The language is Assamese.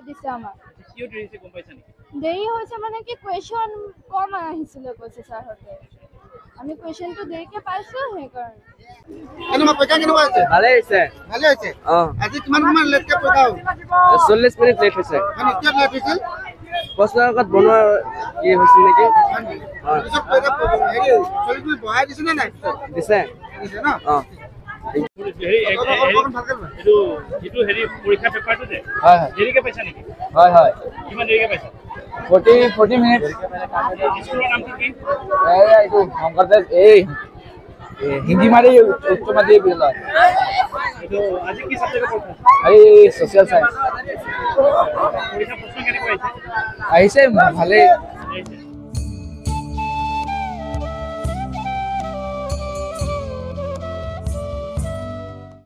দিছে আমাৰ কিয় দেৰিছে গম পাইছা নেকি দেৰি হৈছে মানে কি কোৱেশ্চন কম আহিছিলে কৈছে ছাৰহঁতে আমি কোৱেশ্চনটো দেৰিকে পাইছো সেইকাৰণে কেনেকুৱা পৰীক্ষা কেনেকুৱা হৈছে ভালে হৈছে আজি কিমান সময় লেটকে পৰীক্ষা হ'ল 40 মিনিট লেট হৈছে মানে কিয় লেট হৈছিল প্ৰশ্ন কাকত বনোৱা কি হৈছিল নেকি পিছত পৰীক্ষা হেৰি 40 মিনিট বঢ়াই দিছে নে নাই দিছে ন এইটো হেৰি পৰীক্ষা পেপাৰটো যে হয় দেৰিকে পাইছা নেকি হয় কিমান দেৰিকে পাইছা 40 মিনিট স্কুলৰ নামটো কি এইটো শংকৰদেৱ এই হিন্দী মাৰি উচ্চ মাধ্যমিক বিদ্যালয় এইটো আজি কি সাবজেক্টৰ পৰীক্ষা এই সোশ্যাল সায়েন্স পৰীক্ষা প্ৰশ্ন কেনেকুৱা আহিছে ভালেই